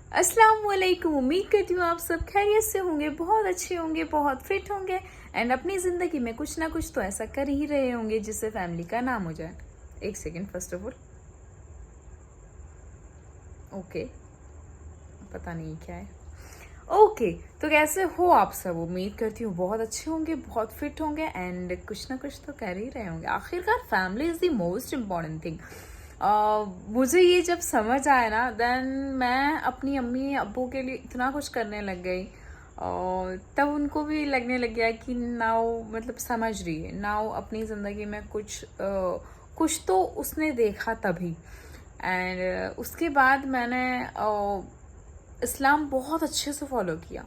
अस्सलाम वालेकुम। उम्मीद करती हूँ आप सब खैरियत से होंगे, बहुत अच्छे होंगे, बहुत फिट होंगे एंड अपनी ज़िंदगी में कुछ ना कुछ तो ऐसा कर ही रहे होंगे जिससे फैमिली का नाम हो जाए। एक second, first of all okay, पता नहीं क्या है। ओके, तो कैसे हो आप सब? उम्मीद करती हूँ बहुत अच्छे होंगे, बहुत फिट होंगे एंड कुछ ना कुछ तो कर ही रहे होंगे। आखिरकार family is the most important thing. मुझे ये जब समझ आया ना, देन मैं अपनी अम्मी अब्बू के लिए इतना कुछ करने लग गई और तब उनको भी लगने लग गया कि नाउ मतलब समझ रही है, नाउ अपनी ज़िंदगी में कुछ तो उसने देखा तभी। एंड उसके बाद मैंने इस्लाम बहुत अच्छे से फॉलो किया।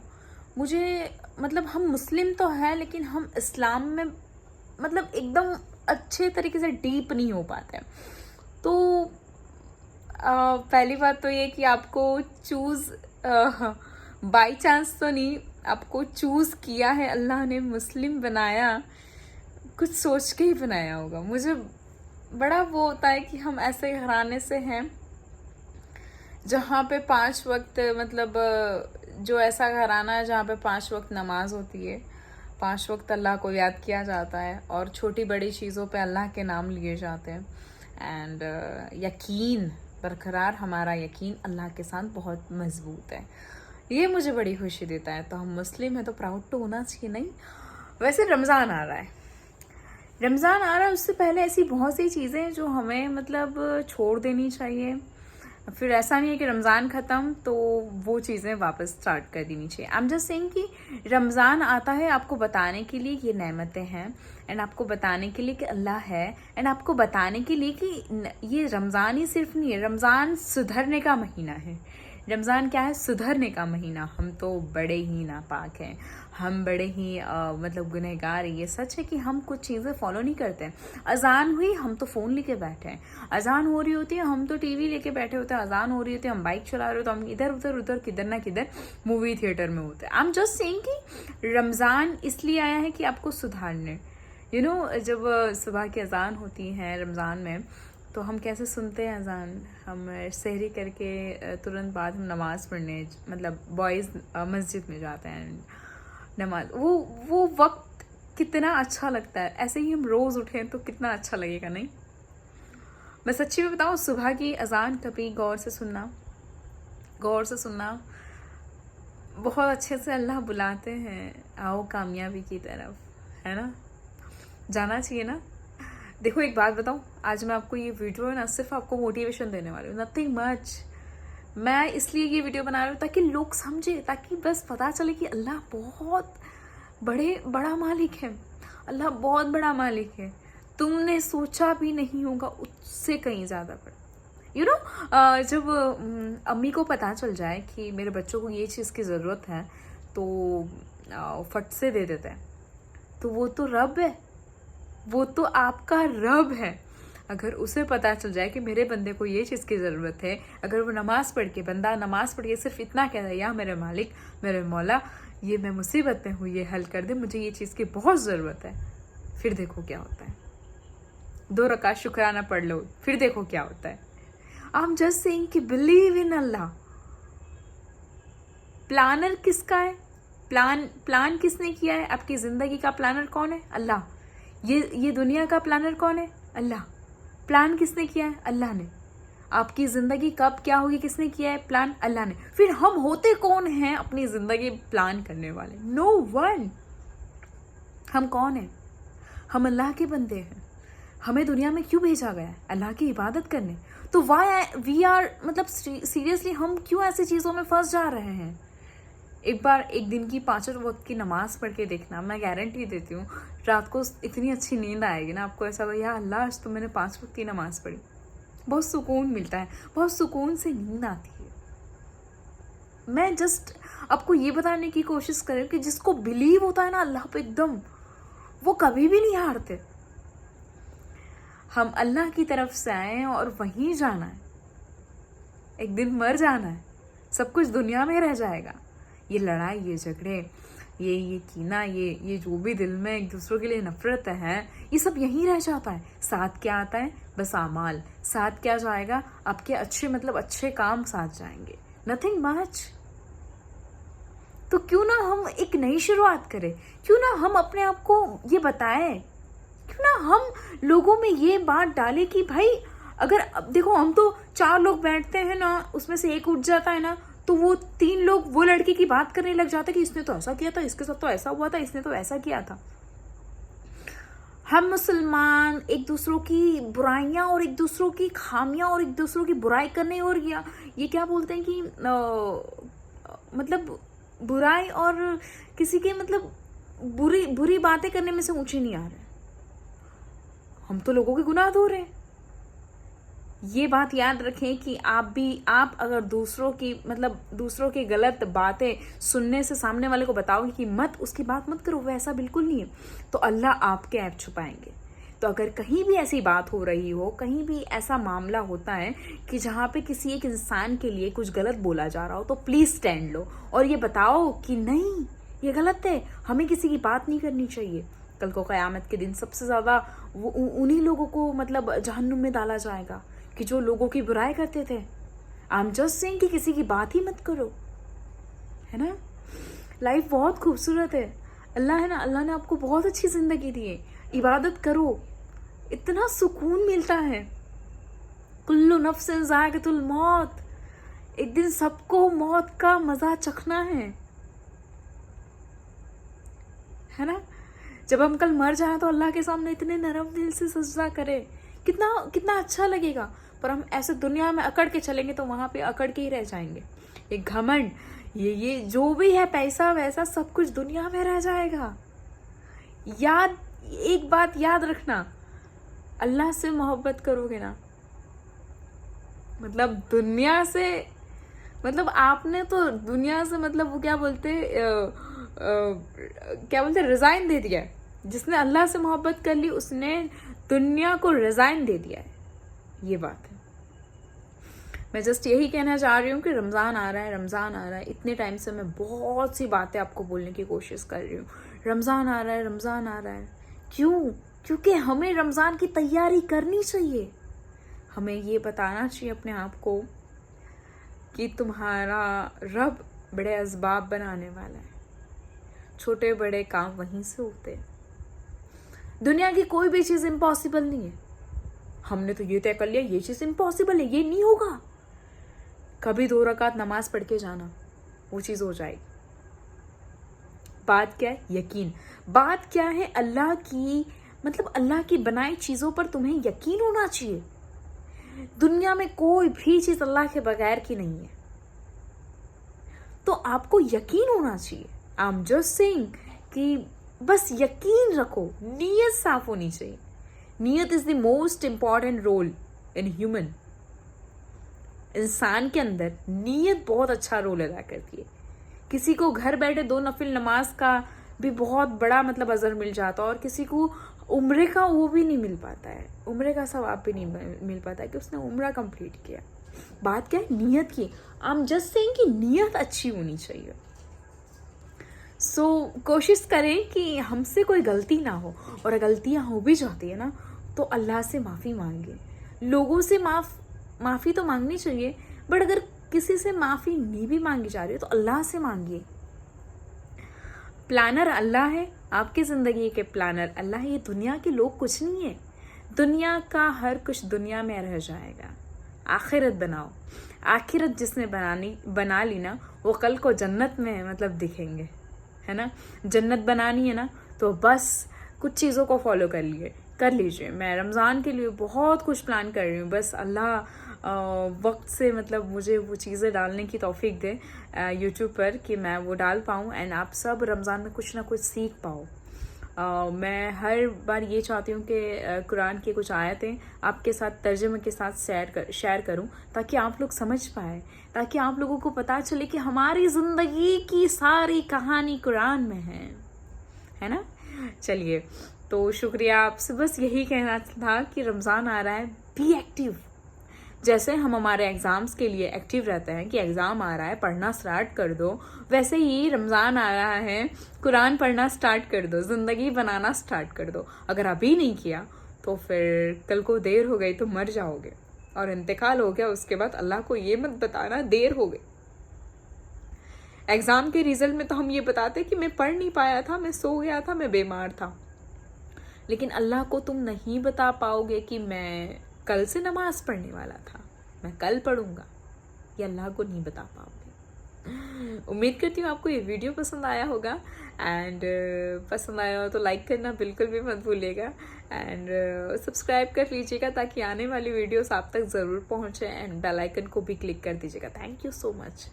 मुझे मतलब हम मुस्लिम तो हैं लेकिन हम इस्लाम में मतलब एकदम अच्छे तरीके से डीप नहीं हो पाते। तो पहली बात तो ये कि आपको चूज़ बाई चांस तो नहीं, आपको चूज़ किया है अल्लाह ने, मुस्लिम बनाया, कुछ सोच के ही बनाया होगा। मुझे बड़ा वो होता है कि हम ऐसे घराने से हैं जहाँ पे 5 वक्त मतलब जो ऐसा घराना है जहाँ पे 5 वक्त नमाज होती है, 5 वक्त अल्लाह को याद किया जाता है और छोटी बड़ी चीज़ों पे अल्लाह के नाम लिए जाते हैं एंड यकीन बरकरार, हमारा यकीन अल्लाह के साथ बहुत मजबूत है। ये मुझे बड़ी खुशी देता है। तो हम मुस्लिम हैं तो प्राउड तो होना चाहिए नहीं। वैसे रमज़ान आ रहा है, रमज़ान आ रहा है, उससे पहले ऐसी बहुत सी चीज़ें हैं जो हमें मतलब छोड़ देनी चाहिए। फिर ऐसा नहीं है कि रमज़ान ख़त्म तो वो चीज़ें वापस स्टार्ट कर देनी चाहिए। आई एम जस्ट सेइंग कि रमज़ान आता है आपको बताने के लिए ये नेमतें हैं एंड आपको बताने के लिए कि अल्लाह है एंड आपको बताने के लिए कि ये रमज़ान ही सिर्फ नहीं है, रमज़ान सुधरने का महीना है। रमज़ान क्या है? सुधरने का महीना। हम तो बड़े ही नापाक हैं, हम बड़े ही मतलब गुनहगार हैं। ये सच है कि हम कुछ चीज़ें फॉलो नहीं करते हैं। अजान हुई, हम तो फ़ोन लेके बैठे हैं। अजान हो रही होती है, हम तो टीवी लेके बैठे होते हैं। अजान हो रही होती है, हम बाइक चला रहे होते हैं, हम इधर उधर उधर किधर ना किधर मूवी थिएटर में होते हैं। आई एम जस्ट सेइंग कि रमज़ान इसलिए आया है कि आपको सुधारने, जब सुबह की अजान होती है रमज़ान में तो हम कैसे सुनते हैं अजान? हम सहरी करके तुरंत बाद हम नमाज़ पढ़ने मतलब बॉयज़ मस्जिद में जाते हैं। नमाज वो वक्त कितना अच्छा लगता है। ऐसे ही हम रोज़ उठें तो कितना अच्छा लगेगा, नहीं? मैं सच्ची में बताऊँ, सुबह की अजान कभी गौर से सुनना, बहुत अच्छे से अल्लाह बुलाते हैं, आओ कामयाबी की तरफ, है ना? जाना चाहिए ना? देखो एक बात बताऊँ, आज मैं आपको ये वीडियो है ना सिर्फ आपको मोटिवेशन देने वाली हूँ, नथिंग मच। मैं इसलिए ये वीडियो बना रही हूँ ताकि लोग समझे, ताकि बस पता चले कि अल्लाह बहुत बड़ा मालिक है। अल्लाह बहुत बड़ा मालिक है, तुमने सोचा भी नहीं होगा उससे कहीं ज़्यादा बड़ा। जब अम्मी को पता चल जाए कि मेरे बच्चों को ये चीज़ की ज़रूरत है तो फट से दे देते हैं। तो वो तो रब है, वो तो आपका रब है। अगर उसे पता चल जाए कि मेरे बंदे को ये चीज़ की ज़रूरत है, अगर वो बंदा नमाज़ पढ़ के सिर्फ इतना कहता है, या मेरे मालिक, मेरे मौला, ये मैं मुसीबत में हूँ, ये हल कर दे, मुझे ये चीज़ की बहुत ज़रूरत है, फिर देखो क्या होता है। 2 रकात शुक्राना पढ़ लो, फिर देखो क्या होता है। आई एम जस्ट सेइंग कि बिलीव इन अल्लाह। प्लानर किसका है? प्लान किसने किया है? आपकी ज़िंदगी का प्लानर कौन है? अल्लाह। ये दुनिया का प्लानर कौन है? अल्लाह। प्लान किसने किया है? अल्लाह ने। आपकी ज़िंदगी कब क्या होगी किसने किया है? प्लान अल्लाह ने। फिर हम होते कौन हैं अपनी ज़िंदगी प्लान करने वाले? No one. हम कौन हैं? हम अल्लाह के बंदे हैं। हमें दुनिया में क्यों भेजा गया है? अल्लाह की इबादत करने। तो वाई वी आर मतलब सीरियसली हम क्यों ऐसी चीज़ों में फंस जा रहे हैं? एक दिन की 5 वक्त की नमाज पढ़ के देखना, मैं गारंटी देती हूँ रात को इतनी अच्छी नींद आएगी ना, आपको ऐसा या अल्लाह आज तो मैंने 5 वक्त की नमाज पढ़ी। बहुत सुकून मिलता है, बहुत सुकून से नींद आती है। मैं जस्ट आपको ये बताने की कोशिश कर रही हूँ कि जिसको बिलीव होता है ना अल्लाह पे एकदम, वो कभी भी नहीं हारते। हम अल्लाह की तरफ से आए हैं और वहीं जाना है। एक दिन मर जाना है, सब कुछ दुनिया में रह जाएगा। ये लड़ाई, ये झगड़े, ये कीना, ये जो भी दिल में एक दूसरों के लिए नफरत है, ये सब यहीं रह जाता है। साथ क्या आता है? बस आमाल। साथ क्या जाएगा? आपके अच्छे काम साथ जाएंगे। Nothing much. तो क्यों ना हम एक नई शुरुआत करें, क्यों ना हम अपने आप को ये बताएं, क्यों ना हम लोगों में ये बात डालें कि भाई अगर अब देखो हम तो 4 लोग बैठते हैं ना, उसमें से एक उठ जाता है ना, तो वो 3 लोग वो लड़की की बात करने लग जाते हैं कि इसने तो ऐसा किया था, इसके साथ तो ऐसा हुआ था, इसने तो ऐसा किया था। हम मुसलमान एक दूसरों की बुराइयां और एक दूसरों की खामियां और एक दूसरों की बुराई करने, और ये क्या बोलते हैं कि मतलब बुराई और किसी के मतलब बुरी बुरी बातें करने में से ऊंचे नहीं आ रहे, हम तो लोगों के गुनाह धो रहे हैं। ये बात याद रखें कि आप अगर दूसरों की गलत बातें सुनने से सामने वाले को बताओगे कि मत उसकी बात मत करो, वैसा बिल्कुल नहीं है, तो अल्लाह आपके ऐप छुपाएंगे। तो अगर कहीं भी ऐसी बात हो रही हो, कहीं भी ऐसा मामला होता है कि जहाँ पे किसी एक इंसान के लिए कुछ गलत बोला जा रहा हो, तो प्लीज स्टैंड लो और ये बताओ कि नहीं ये गलत है, हमें किसी की बात नहीं करनी चाहिए। कल को क़यामत के दिन सबसे ज्यादा उन्हीं लोगों को मतलब जहन्नुम में डाला जाएगा कि जो लोगों की बुराई करते थे। आई एम जस्ट सेइंग कि किसी की बात ही मत करो, है ना। लाइफ बहुत खूबसूरत है, अल्लाह है ना, अल्लाह ने आपको बहुत अच्छी जिंदगी दी है, इबादत करो, इतना सुकून मिलता है। कुल्लु नफ्सिन ज़ाइक़तुल मौत, एक दिन सबको मौत का मजा चखना है ना। जब हम कल मर जाए तो अल्लाह के सामने इतने नरम दिल से सजदा करें, कितना कितना अच्छा लगेगा। पर हम ऐसे दुनिया में अकड़ के चलेंगे तो वहां पे अकड़ के ही रह जाएंगे। ये घमंड, ये जो भी है, पैसा वैसा सब कुछ दुनिया में रह जाएगा। एक बात याद रखना, अल्लाह से मोहब्बत करोगे ना, मतलब दुनिया से, मतलब आपने तो दुनिया से मतलब वो क्या बोलते रिजाइन दे दिया है। जिसने अल्लाह से मोहब्बत कर ली उसने दुनिया को रिजाइन दे दिया है, ये बात है। मैं जस्ट यही कहना चाह रही हूँ कि रमज़ान आ रहा है, रमज़ान आ रहा है। इतने टाइम से मैं बहुत सी बातें आपको बोलने की कोशिश कर रही हूँ, रमज़ान आ रहा है, रमज़ान आ रहा है। क्यों? क्योंकि हमें रमज़ान की तैयारी करनी चाहिए। हमें ये बताना चाहिए अपने आप को कि तुम्हारा रब बड़े असबाब बनाने वाला है, छोटे बड़े काम वहीं से होते हैं। दुनिया की कोई भी चीज़ इम्पॉसिबल नहीं है। हमने तो ये तय कर लिया ये चीज़ इम्पॉसिबल है, ये नहीं होगा। कभी 2 रकात नमाज पढ़ के जाना, वो चीज़ हो जाएगी। बात क्या है? यकीन। बात क्या है? अल्लाह की, मतलब अल्लाह की बनाई चीज़ों पर तुम्हें यकीन होना चाहिए। दुनिया में कोई भी चीज़ अल्लाह के बगैर की नहीं है, तो आपको यकीन होना चाहिए। आई एम जस्ट सेइंग कि बस यकीन रखो, नीयत साफ होनी चाहिए। नीयत is the most important role in human. इंसान के अंदर नीयत बहुत अच्छा रोल अदा करती है। किसी को घर बैठे 2 नफिल नमाज का भी बहुत बड़ा मतलब अजर मिल जाता है, और किसी को उम्रे का वो भी नहीं मिल पाता है, उम्रे का सवाब भी नहीं मिल पाता है कि उसने उम्रा कंप्लीट किया। बात क्या है? नीयत की। आई एम जस्ट सेइंग कि नीयत अच्छी होनी चाहिए। सो कोशिश करें कि हमसे कोई गलती ना हो, और अगर गलतियां हो भी जाती है ना तो अल्लाह से माफ़ी मांगे। लोगों से माफ़ी तो मांगनी चाहिए, बट अगर किसी से माफ़ी नहीं भी मांगी जा रही है तो अल्लाह से मांगिए। प्लानर अल्लाह है, आपकी ज़िंदगी के प्लानर अल्लाह है। ये दुनिया के लोग कुछ नहीं है। दुनिया का हर कुछ दुनिया में रह जाएगा। आखिरत बनाओ। आखिरत जिसने बना ली ना, वो कल को जन्नत में मतलब दिखेंगे, है ना। जन्नत बनानी है ना तो बस कुछ चीज़ों को फॉलो कर लीजिए। मैं रमज़ान के लिए बहुत कुछ प्लान कर रही हूँ, बस अल्लाह वक्त से मतलब मुझे वो चीज़ें डालने की तौफीक दे यूट्यूब पर कि मैं वो डाल पाऊँ, एंड आप सब रमज़ान में कुछ ना कुछ सीख पाओ। मैं हर बार ये चाहती हूँ कि कुरान की कुछ आयतें आपके साथ तर्जुमे के साथ शेयर करूँ, ताकि आप लोग समझ पाए, ताकि आप लोगों को पता चले कि हमारी ज़िंदगी की सारी कहानी कुरान में है ना। चलिए, तो शुक्रिया। आपसे बस यही कहना था कि रमज़ान आ रहा है, बी एक्टिव। जैसे हम हमारे एग्ज़ाम्स के लिए एक्टिव रहते हैं कि एग्ज़ाम आ रहा है, पढ़ना स्टार्ट कर दो, वैसे ही रमज़ान आ रहा है, कुरान पढ़ना स्टार्ट कर दो, ज़िंदगी बनाना स्टार्ट कर दो। अगर अभी नहीं किया तो फिर कल को देर हो गई तो मर जाओगे, और इंतकाल हो गया उसके बाद अल्लाह को ये मत बताना देर हो गई। एग्ज़ाम के रिज़ल्ट में तो हम ये बताते कि मैं पढ़ नहीं पाया था, मैं सो गया था, मैं बीमार था। लेकिन अल्लाह को तुम नहीं बता पाओगे कि मैं कल से नमाज पढ़ने वाला था, मैं कल पढ़ूंगा, ये अल्लाह को नहीं बता पाओगे। उम्मीद करती हूँ आपको ये वीडियो पसंद आया होगा, एंड पसंद आया हो तो लाइक करना बिल्कुल भी मत भूलिएगा, एंड सब्सक्राइब कर लीजिएगा ताकि आने वाली वीडियोस आप तक ज़रूर पहुँचे, एंड बेल आइकन को भी क्लिक कर दीजिएगा। Thank you so much.